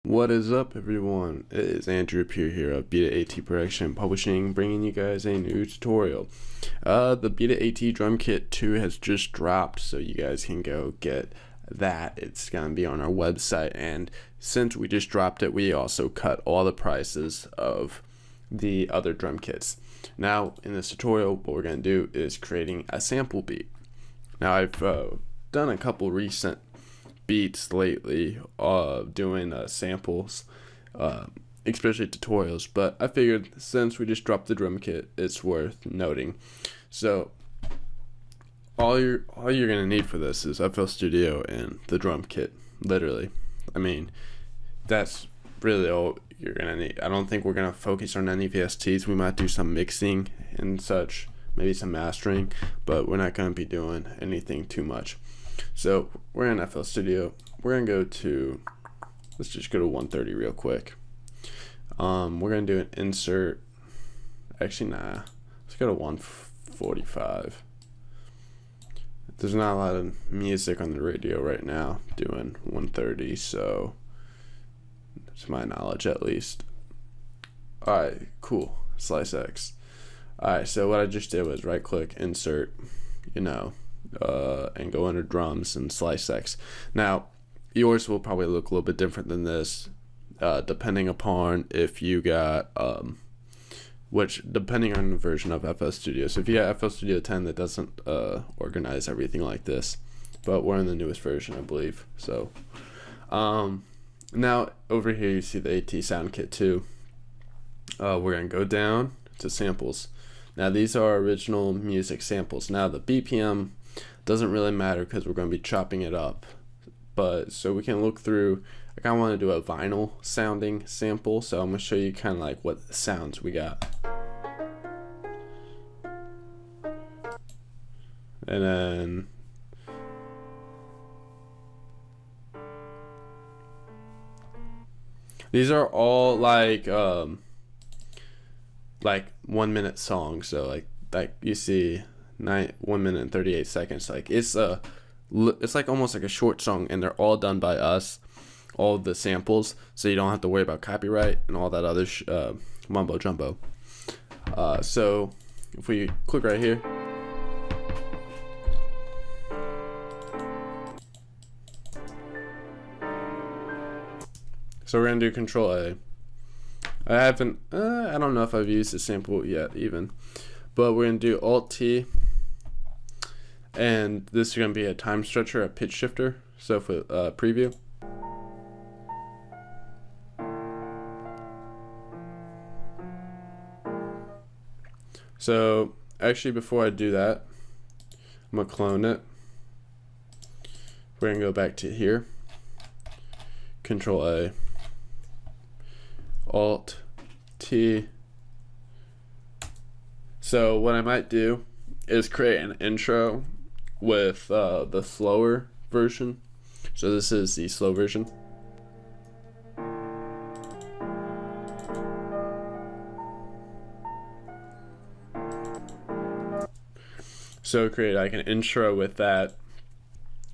What is up, everyone? It is Andrew Peer here of Beta AT Production and Publishing, bringing you guys a new tutorial. The Beta AT Drum Kit 2 has just dropped, so you guys can go get that. It's going to be on our website, and since we just dropped it, we also cut all the prices of the other drum kits. Now, in this tutorial, what we're going to do is creating a sample beat. Now, I've done a couple recent beats lately doing samples, especially tutorials, but I figured since we just dropped the drum kit, it's worth noting. So all you're gonna need for this is FL Studio and the drum kit, literally. I mean, that's really all you're gonna need. I don't think we're gonna focus on any VSTs. We might do some mixing and such, maybe some mastering, but we're not gonna be doing anything too much. So we're in FL Studio. We're gonna go to, let's just go to 130 real quick. We're gonna do an insert. Actually, nah. Let's go to 145. There's not a lot of music on the radio right now doing 130, so to my knowledge, at least. All right, cool. Slice X. All right, so what I just did was right click, insert, and go under drums and slice X. Now, yours will probably look a little bit different than this, depending upon if you got, depending on the version of FL Studio. So if you got FL Studio 10, that doesn't organize everything like this, but we're in the newest version, I believe. So, now over here you see the AT Sound Kit 2. We're gonna go down to samples. Now these are original music samples. Now the BPM doesn't really matter because we're going to be chopping it up, but so we can look through. I kind of want to do a vinyl sounding sample, so I'm going to show you kind of like what sounds we got. And then these are all like 1 minute songs, so like you see 1 minute and 38 seconds. Like it's like almost like a short song, and they're all done by us, all the samples, so you don't have to worry about copyright and all that other mumbo jumbo. So if we click right here, so we're gonna do Control A. I don't know if I've used the sample yet even, but we're gonna do Alt T, and this is gonna be a time stretcher, a pitch shifter. So for preview, so actually before I do that, I'm gonna clone it. We're gonna go back to here, Control A, Alt T. So what I might do is create an intro with the slower version. So this is the slow version. So create like an intro with that,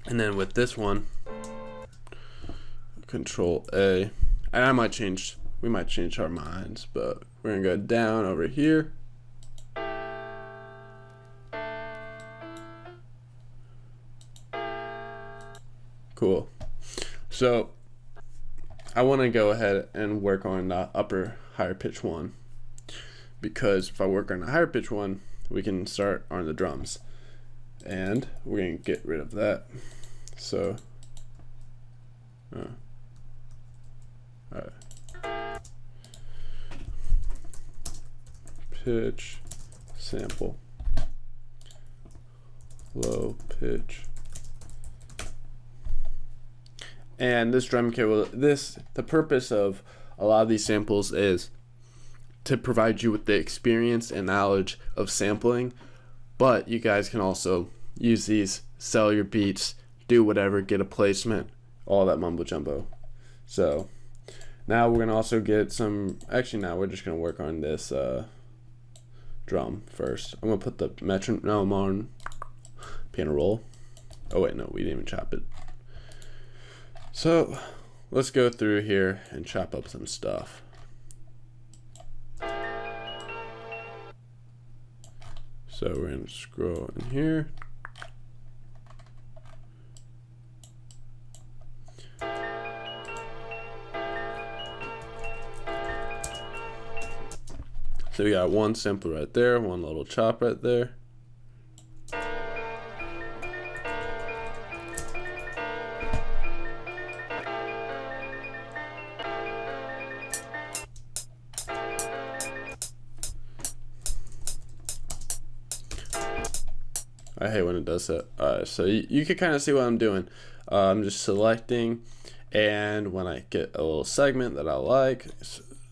and then with this one, Control A, and we might change our minds, but we're gonna go down over here. Cool. So I want to go ahead and work on the upper higher pitch one, because if I work on the higher pitch one, we can start on the drums, and we're going to get rid of that. So all right. Pitch sample, low pitch. And this drum kit will, the purpose of a lot of these samples is to provide you with the experience and knowledge of sampling, but you guys can also use these, sell your beats, do whatever, get a placement, all that mumbo jumbo. So now we're gonna also get some, actually now we're just gonna work on this drum first. I'm gonna put the metronome on, piano roll. Oh wait, no, we didn't even chop it. So let's go through here and chop up some stuff. So we're gonna scroll in here. So we got one sample right there, one little chop right there. I hate when it does that. Alright, so you can kind of see what I'm doing. I'm just selecting, and when I get a little segment that I like,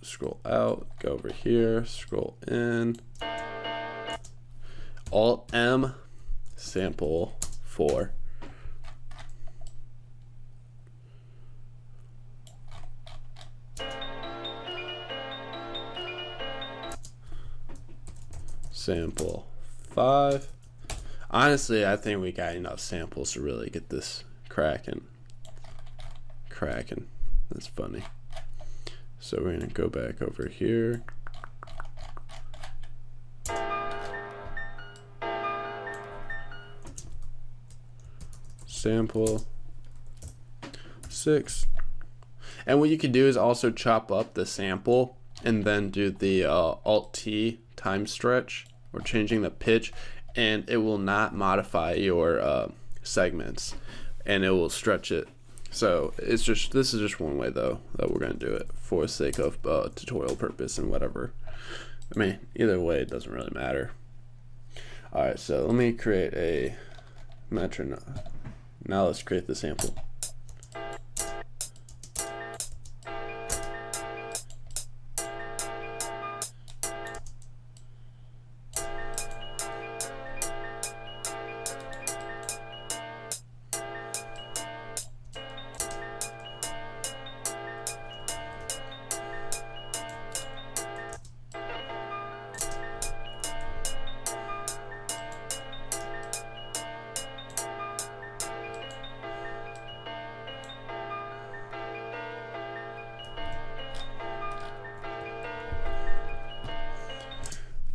scroll out, go over here, scroll in, Alt M, sample 4. Sample 5. Honestly, I think we got enough samples to really get this cracking. That's funny. So we're gonna go back over here. Sample 6. And what you could do is also chop up the sample and then do the Alt T time stretch, or changing the pitch, and it will not modify your segments, and it will stretch it. So it's just, this is just one way though that we're gonna do it for the sake of tutorial purpose and whatever. I mean, either way it doesn't really matter. Alright, so let me create a metronome. Now let's create the sample.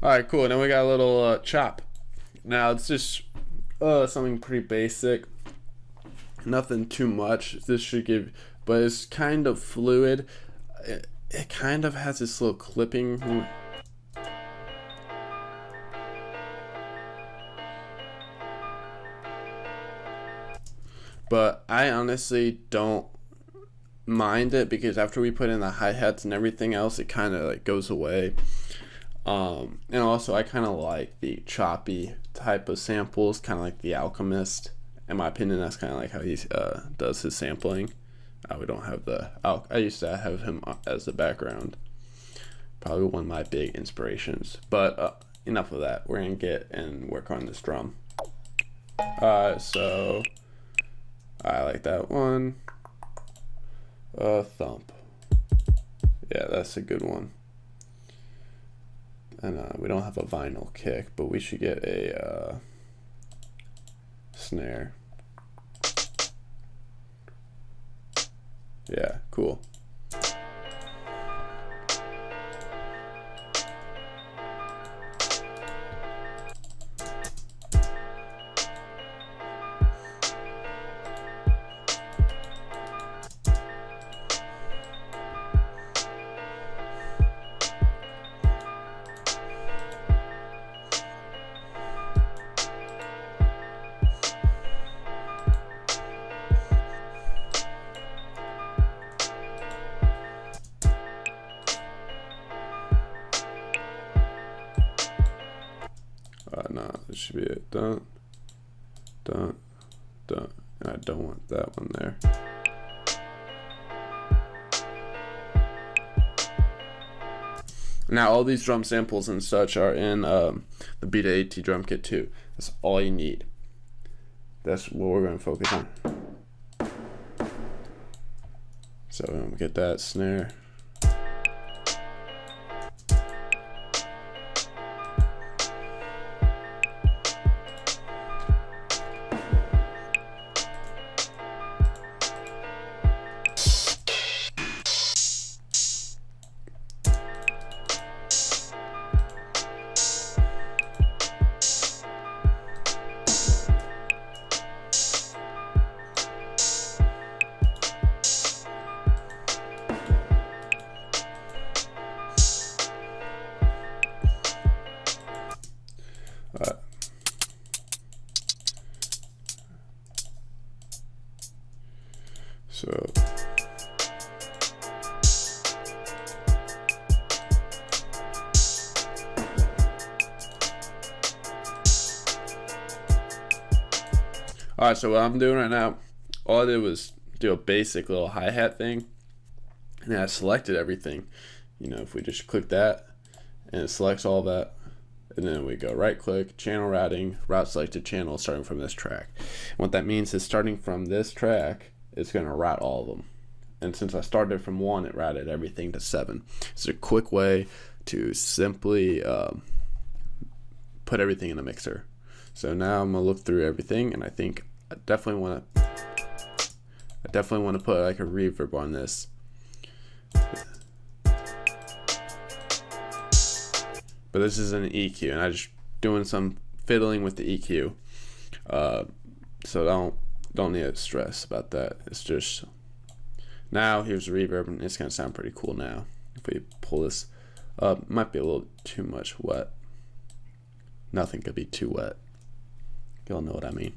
Alright, cool. Now we got a little chop. Now it's just something pretty basic. Nothing too much. This should give, but it's kind of fluid. It kind of has this little clipping. But I honestly don't mind it, because after we put in the hi-hats and everything else, it kind of like goes away. And also I kind of like the choppy type of samples, kind of like The Alchemist. In my opinion, that's kind of like how he does his sampling. We don't have the I used to have him as the background. Probably one of my big inspirations. But enough of that. We're gonna get and work on this drum. So I like that one. Thump. Yeah, that's a good one. And we don't have a vinyl kick, but we should get a snare. Yeah, cool. dun, dun, dun. And I don't want that one there. Now all these drum samples and such are in the Beta AT drum kit too. That's all you need. That's what we're going to focus on. So I'm gonna get that snare. So alright, so what I'm doing right now, all I did was do a basic little hi-hat thing, and I selected everything. You know, if we just click that, and it selects all that, and then we go right click, channel routing, route selected channel starting from this track. And what that means is starting from this track, it's going to route all of them. And since I started from 1, it routed everything to 7. It's a quick way to simply put everything in a mixer. So now I'm going to look through everything, and I think I definitely want to put like a reverb on this. But this is an EQ, and I'm just doing some fiddling with the EQ. So don't need to stress about that. It's just, now here's the reverb, and it's gonna sound pretty cool now. If we pull this up, might be a little too much wet. Nothing could be too wet. Y'all know what I mean.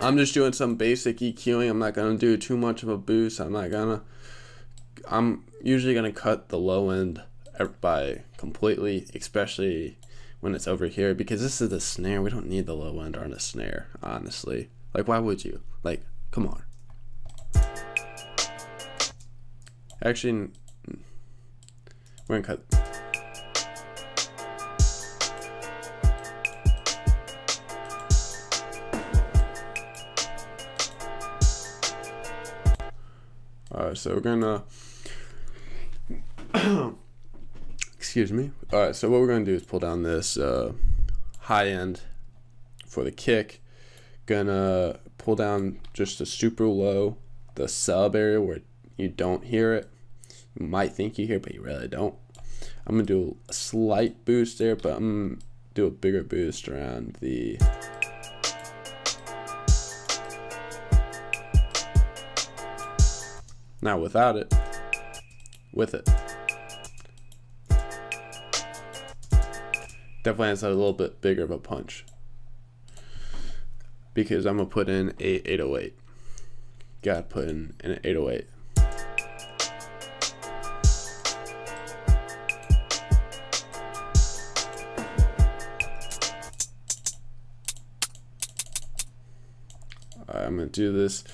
I'm just doing some basic EQing. I'm not gonna do too much of a boost. I'm usually gonna cut the low end by completely, especially when it's over here, because this is the snare. We don't need the low end on a snare, honestly. Like, why would you? Like, come on. Actually, we're gonna cut. Alright, so we're gonna excuse me. Alright, so what we're gonna do is pull down this high end for the kick. Gonna pull down just a super low, the sub area where you don't hear it. You might think you hear it, but you really don't. I'm gonna do a slight boost there, but I'm gonna do a bigger boost around the now without it, with it. Definitely has a little bit bigger of a punch, because I'm gonna put in a 808. Gotta put in an 808. Alright, I'm gonna do this.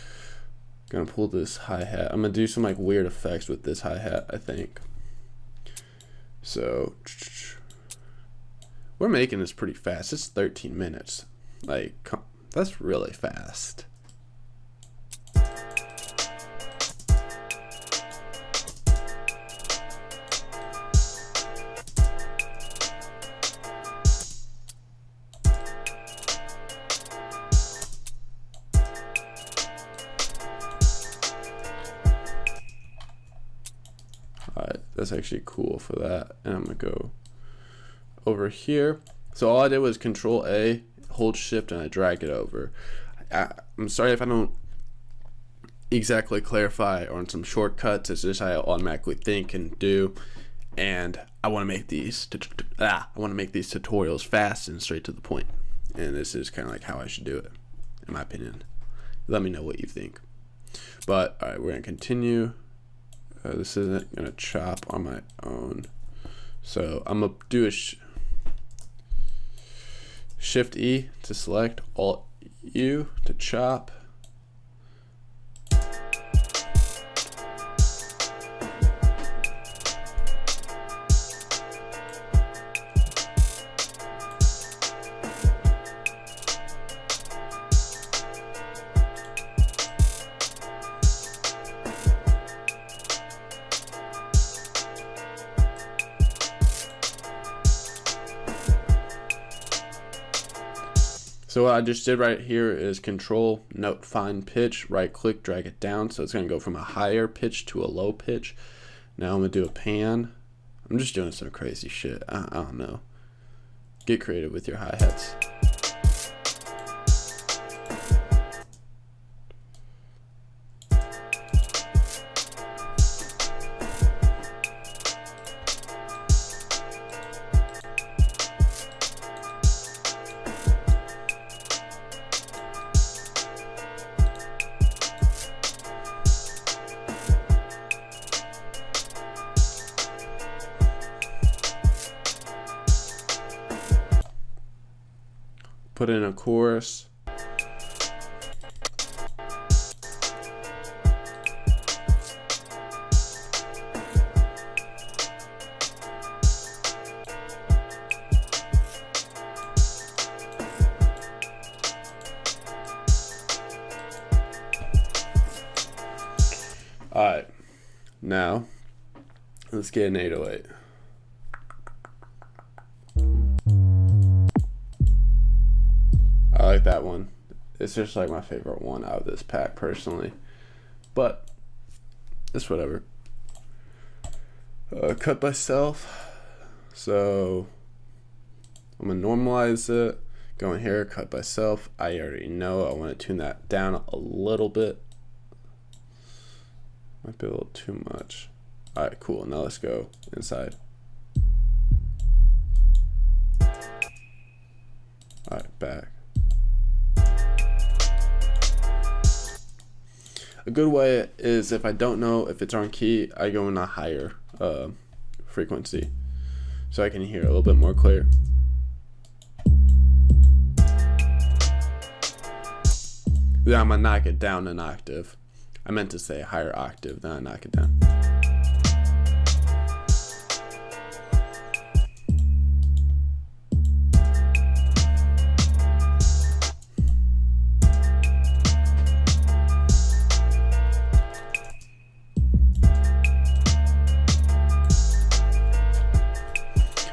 Gonna pull this hi-hat. I'm gonna do some like weird effects with this hi-hat, I think. So we're making this pretty fast. It's 13 minutes. Like, that's really fast. Alright, that's actually cool for that. And I'm gonna go over here. So all I did was Control A, hold shift and I drag it over. I'm sorry if I don't exactly clarify on some shortcuts. It's just I automatically think and do, and I want to make these tutorials fast and straight to the point, and this is kind of like how I should do it, in my opinion. Let me know what you think. But all right, we're gonna continue. This isn't gonna chop on my own, so I'm gonna do a Shift E to select, Alt U to chop. So what I just did right here is Control, Note, Find Pitch, right click, drag it down. So it's going to go from a higher pitch to a low pitch. Now I'm going to do a pan. I'm just doing some crazy shit. I don't know. Get creative with your hi-hats. Put in a chorus. All right, now let's get an 808. I like that one. It's just like my favorite one out of this pack personally, but it's whatever. Cut by self, so I'm gonna normalize it. Go in here, cut by self. I already know I want to tune that down a little bit. Might be a little too much. All right, cool. Now let's go inside. All right, back. A good way is if I don't know if it's on key, I go in a higher frequency so I can hear a little bit more clear. Then I'm gonna knock it down an octave. I meant to say a higher octave, then I knock it down.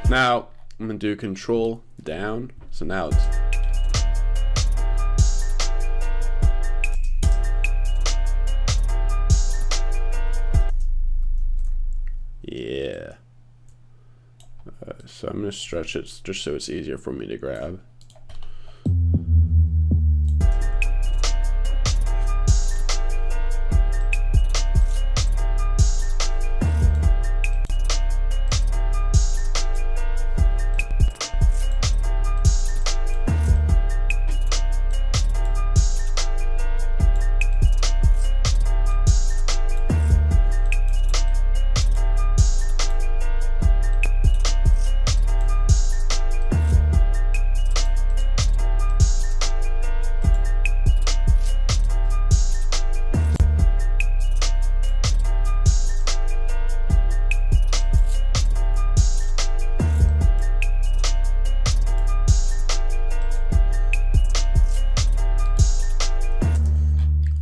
Now I'm gonna do Control down, so now it's yeah. So I'm gonna stretch it just so it's easier for me to grab.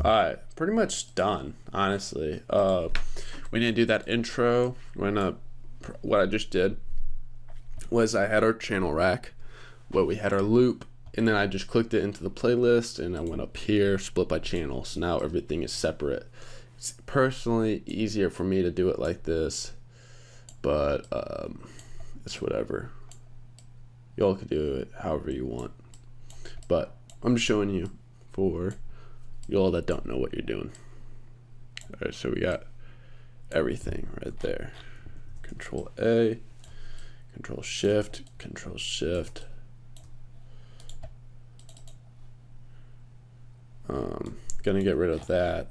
Alright, pretty much done, honestly. We need to do that intro. What I just did was I had our channel rack, where we had our loop, and then I just clicked it into the playlist, and I went up here, split by channel, so now everything is separate. It's personally easier for me to do it like this, but it's whatever. Y'all can do it however you want. but I'm just showing you for you all that don't know what you're doing. All right, so we got everything right there. Control A, Control Shift, Control Shift. Gonna get rid of that.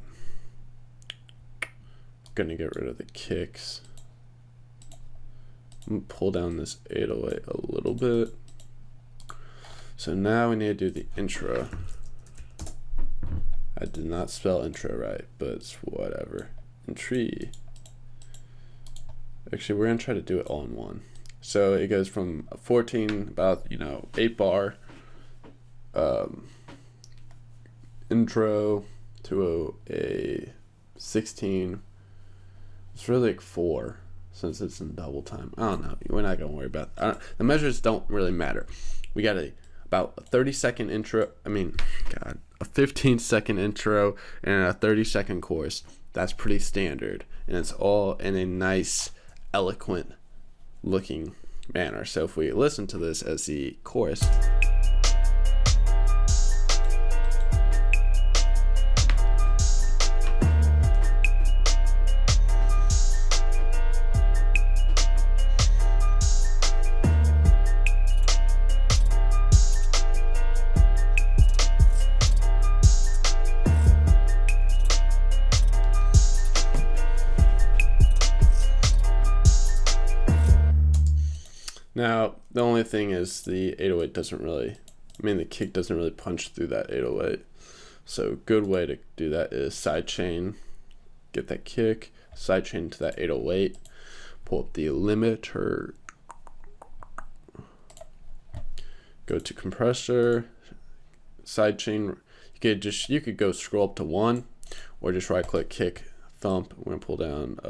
Gonna get rid of the kicks. I'm gonna pull down this 808 a little bit. So now we need to do the intro. I did not spell intro right, but it's whatever. Entry. Actually, we're gonna try to do it all in one. So it goes from 14, about 8 bar intro to a 16. It's really like 4 since it's in double time. I don't know. We're not gonna worry about that. The measures don't really matter. We got about a 30-second intro. A 15-second intro and a 30-second chorus. That's pretty standard, and it's all in a nice, eloquent looking manner. So if we listen to this as the chorus. Now, the only thing is the 808 doesn't really, the kick doesn't really punch through that 808. So a good way to do that is sidechain, get that kick, sidechain to that 808, pull up the limiter, go to compressor, sidechain. You could go scroll up to 1, or just right click, kick, thump. We're gonna pull down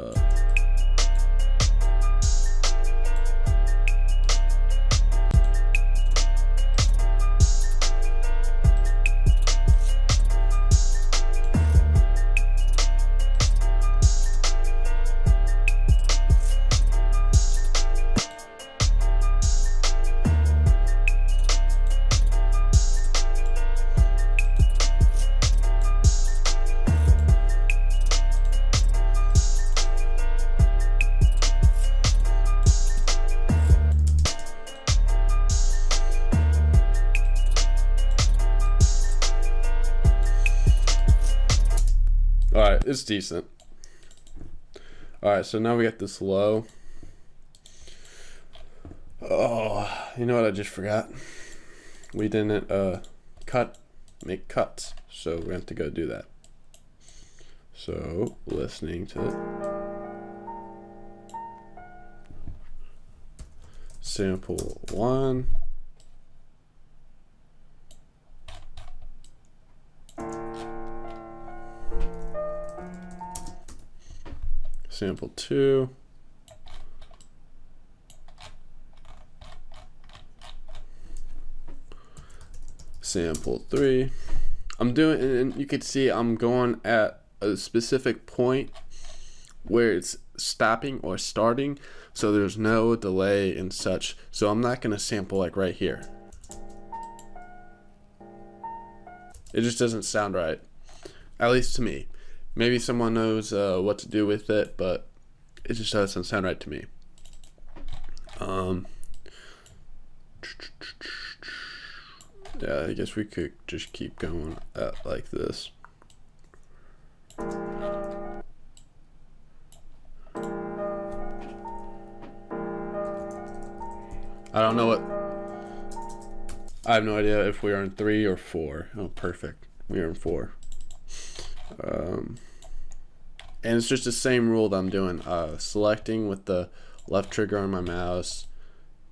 Alright, it's decent. Alright, so now we got this low. Oh, you know what I just forgot? We didn't make cuts, so we have to go do that. So, listening to it. Sample 1. Sample 2. Sample 3. I'm doing, and you can see I'm going at a specific point where it's stopping or starting, so there's no delay and such. So I'm not going to sample like right here. It just doesn't sound right, at least to me. Maybe someone knows what to do with it, but it just doesn't sound right to me. Yeah, I guess we could just keep going like this. I don't know what. I have no idea if we are in 3 or 4. Oh, perfect. We are in 4. And it's just the same rule that I'm doing. Selecting with the left trigger on my mouse,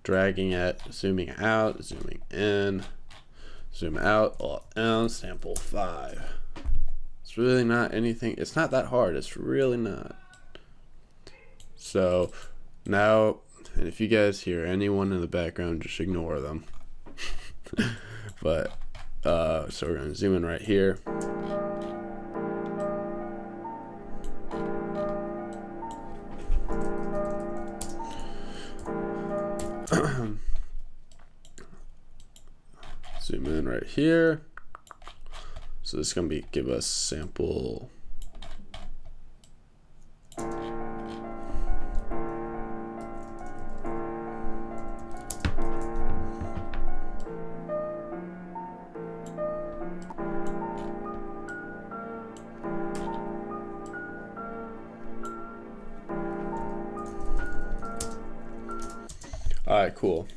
dragging it, zooming out, zooming in, zoom out, alt down, sample 5. It's really not anything. It's not that hard. It's really not. So now, and if you guys hear anyone in the background, just ignore them. But so we're gonna zoom in right here. Zoom in right right here. So this is gonna give us sample. Alright, cool.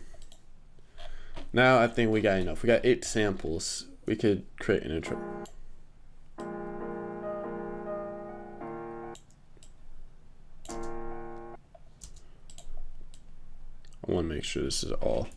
Now I think we got enough. We got 8 samples. We could create an intro. I want to make sure this is all.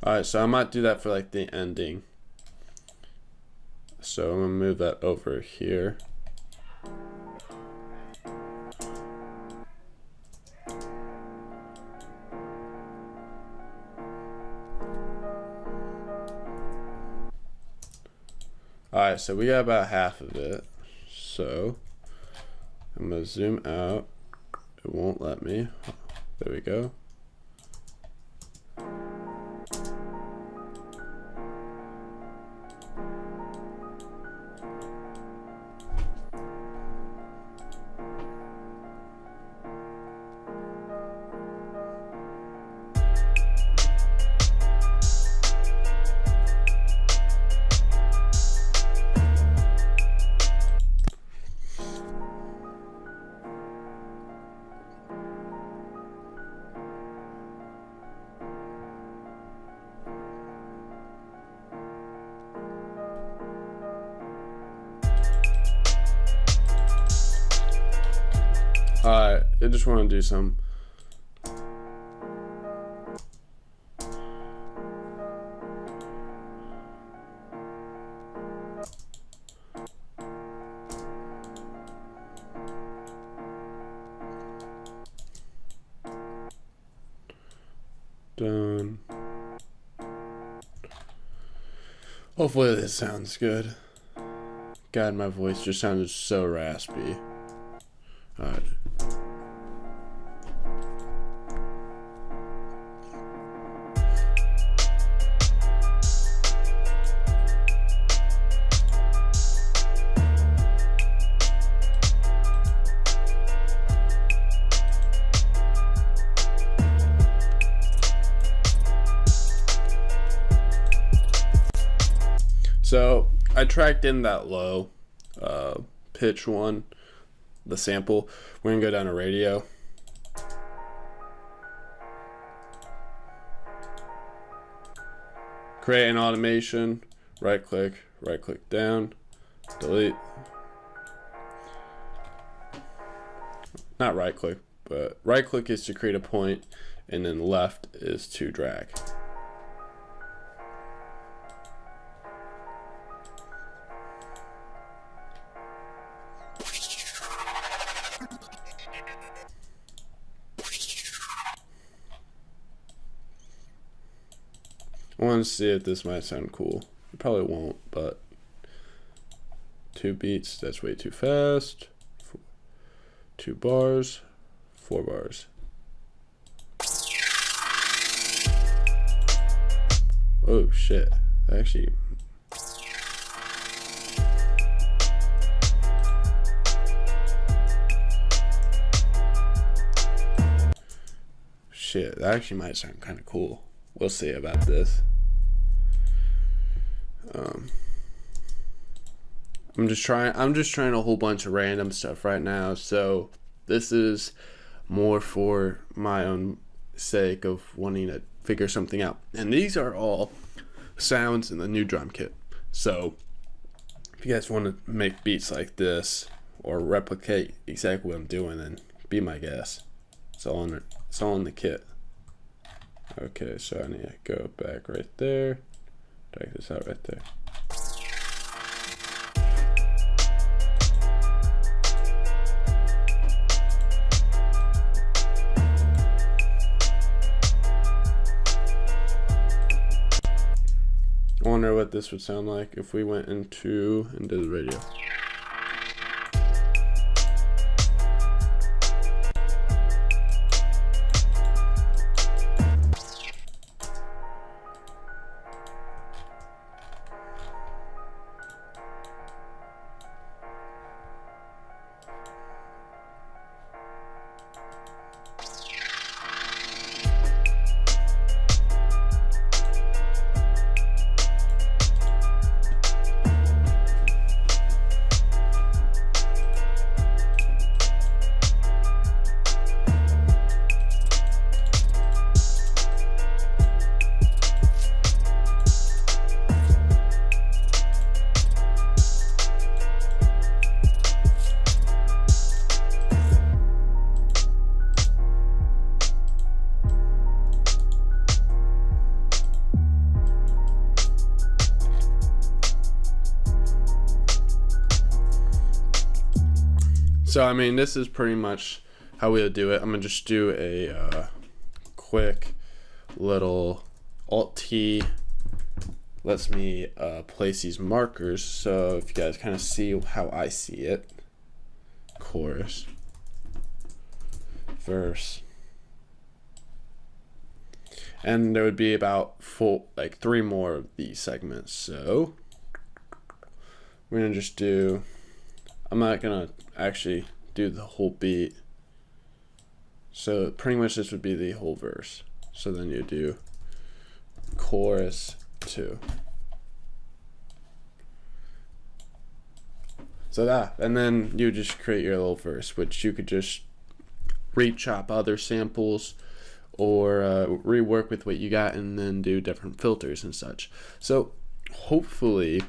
Alright, so I might do that for like the ending. So I'm gonna move that over here. Alright, so we got about half of it. So I'm gonna zoom out. It won't let me. There we go. Alright, I just want to do some. Done. Hopefully this sounds good. God, my voice just sounded so raspy. Alright. So I tracked in that low pitch one, the sample. We're gonna go down to radio. Create an automation, right click down, delete. Not right click, but right click is to create a point, and then left is to drag. I want to see if this might sound cool. It probably won't, but 2 beats, that's way too fast. 2 bars, 4 bars. Oh shit, actually. Shit, that actually might sound kind of cool. We'll see about this. I'm just trying a whole bunch of random stuff right now, so this is more for my own sake of wanting to figure something out. And these are all sounds in the new drum kit. So if you guys want to make beats like this or replicate exactly what I'm doing, then be my guest. It's all in the kit. Okay, so I need to go back right there. Drag this out right there. I wonder what this would sound like if we went into and did the radio. So I mean, this is pretty much how we'll do it. I'm gonna just do a quick little Alt-T lets me place these markers, so if you guys kind of see how I see it. Chorus, verse, and there would be about 3 more of these segments. So we're gonna just do, I'm not gonna actually do the whole beat, so pretty much this would be the whole verse. So then you do chorus 2. So that, and then you just create your little verse, which you could just re-chop other samples or rework with what you got, and then do different filters and such. So hopefully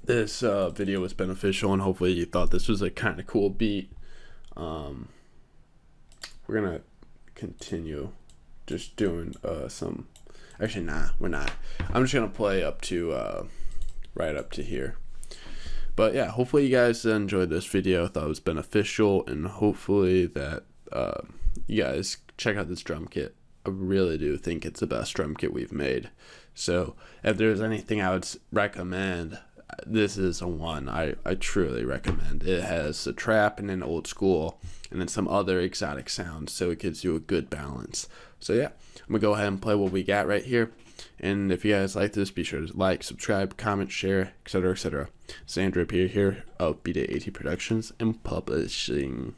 this video was beneficial, and hopefully you thought this was a kind of cool beat. We're gonna continue just doing some, actually nah, we're not. I'm just gonna play up to right up to here. But yeah, hopefully you guys enjoyed this video, thought it was beneficial, and hopefully that you guys check out this drum kit. I really do think it's the best drum kit we've made. So if there's anything I would recommend, this is a one I truly recommend. It has a trap and an old school and then some other exotic sounds, so it gives you a good balance. So yeah, I'm gonna go ahead and play what we got right here. And if you guys like this, be sure to like, subscribe, comment, share, etc., etc. It's Andrew here of B-Day AT Productions and Publishing.